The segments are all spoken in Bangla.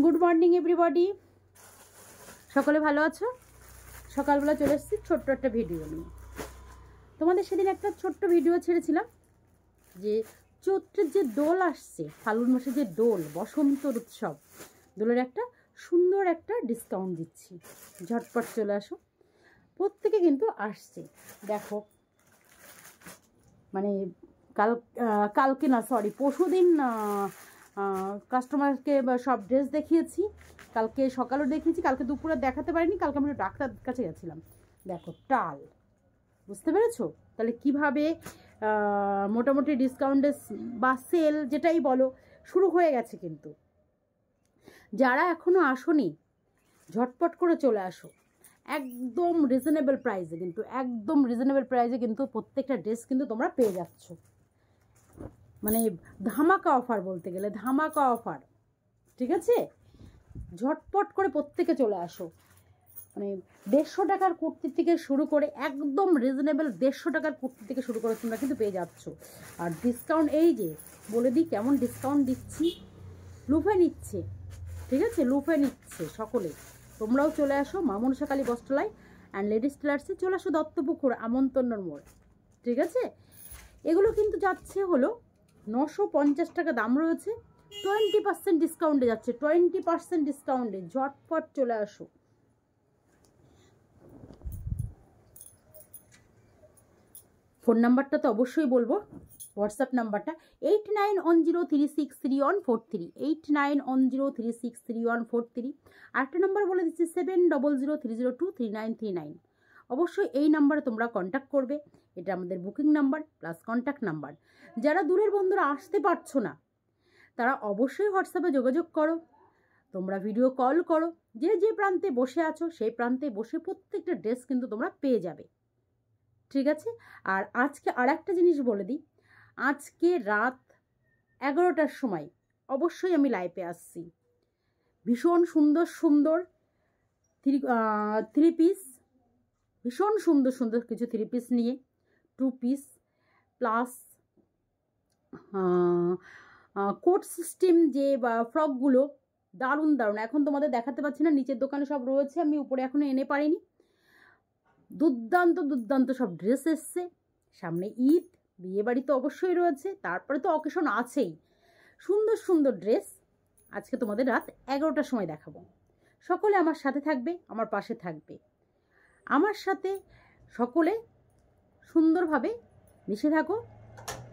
গুড মর্নিং এভরিবডি, সকলে ভালো আছো? সকালবেলা চলে এসেছি ছোট্ট একটা ভিডিও নিয়ে। তোমাদের সেদিন একটা ছোট্ট ভিডিও ছেড়েছিলাম যে চৈত্রের যে দোল আসছে, ফাল্গুন মাসে যে দোল, বসন্ত উৎসব, দোলের একটা সুন্দর একটা ডিসকাউন্ট দিচ্ছি, ঝটপট চলে আসো। প্রত্যেকে কিন্তু আসছে, দেখো মানে কালকে না সরি পরশুদিন কাস্টমারকে সব ড্রেস দেখিয়েছি, কালকে সকালেও দেখিয়েছি, কালকে দুপুরে দেখাতে পারিনি, কালকে আমি ডাক্তার কাছে গেছিলাম। দেখো টাল, বুঝতে পেরেছো? তাহলে কিভাবে মোটামুটি ডিসকাউন্টে বা সেল যেটাই বলো শুরু হয়ে গেছে। কিন্তু যারা এখনও আসোনি ঝটপট করে চলে আসো, একদম রিজনেবল প্রাইসে, কিন্তু একদম রিজনেবল প্রাইসে কিন্তু প্রত্যেকটা ড্রেস কিন্তু তোমরা পেয়ে যাচ্ছ। মানে ধামাকা অফার, বলতে গেলে ধামাকা অফার, ঠিক আছে? ঝটপট করে প্রত্যেকে চলে আসো। মানে 150 টাকার কুর্তি থেকে শুরু করে একদম রিজনেবল 150 টাকার কুর্তি থেকে শুরু করে তোমরা কিন্তু পেয়ে যাচ্ছ। আর ডিসকাউন্ট এই যে বলে দিই কেমন ডিসকাউন্ট দিচ্ছি, লুফে নিচ্ছে, ঠিক আছে? লুফে নিচ্ছে সকলে। তোমরাও চলে আসো মা মনসা কালী বস্ত্রালয় অ্যান্ড লেডিস টেলার্সে, চলে আসো দত্তপুকুর আমন্ত্রণের মোড়, ঠিক আছে? এগুলো কিন্তু যাচ্ছে হলো 950 টাকা দাম রয়েছে, 20% ডিসকাউন্টে যাচ্ছে, 20% ডিসকাউন্টে। ঝটপট চলে আসো। ফোন নাম্বারটা তো অবশ্যই বলবো, হোয়াটসঅ্যাপ নাম্বারটা 8910363143, 8910363143। আরেকটা নাম্বার বলে দিচ্ছি 7003023939। অবশ্যই এই নাম্বারে তোমরা কন্ট্যাক্ট করবে, এটা আমাদের booking number plus contact number. যারা দূরের বন্ধুরা আসতে পারছো না তারা অবশ্যই হোয়াটসঅ্যাপে যোগাযোগ করো, তোমরা ভিডিও কল করো, যে যে প্রান্তে বসে আছো সেই প্রান্তে বসে প্রত্যেকটা ড্রেস কিন্তু তোমরা পেয়ে যাবে, ঠিক আছে? আর আজকে আর একটা জিনিস বলে দিই, আজকে রাত 11টার সময় অবশ্যই আমি লাইভে আসছি। ভীষণ সুন্দর সুন্দর থ্রি পিস, ভীষণ সুন্দর সুন্দর কিছু থ্রি পিস নিয়ে, 2 পিস প্লাস কোট সিস্টেম যে ফ্রকগুলো দারুণ দারুণ, এখন তোমাদের দেখাতে পাচ্ছি না, নিচের দোকানে সব রয়েছে, আমি উপরে এখনও এনে পারিনি। দুর্দান্ত দুর্দান্ত সব ড্রেস এসছে। সামনে ঈদ, বিয়েবাড়ি তো অবশ্যই রয়েছে, তারপরে তো অকেশন আছেই। সুন্দর সুন্দর ড্রেস আজকে তোমাদের রাত 11টার সময় দেখাবো। সকলে আমার সাথে থাকবে, আমার পাশে থাকবে, আমার সাথে সকলে সুন্দরভাবে মিশে থাকো।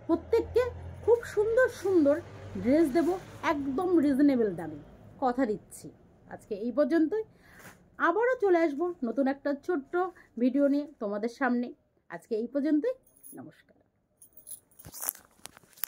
প্রত্যেককে খুব সুন্দর সুন্দর ড্রেস দেব একদম রিজনেবল দামে, কথা দিচ্ছি। আজকে এই পর্যন্তই, আবারও চলে আসবো নতুন একটা ছোট্ট ভিডিও নিয়ে তোমাদের সামনে। আজকে এই পর্যন্তই, নমস্কার।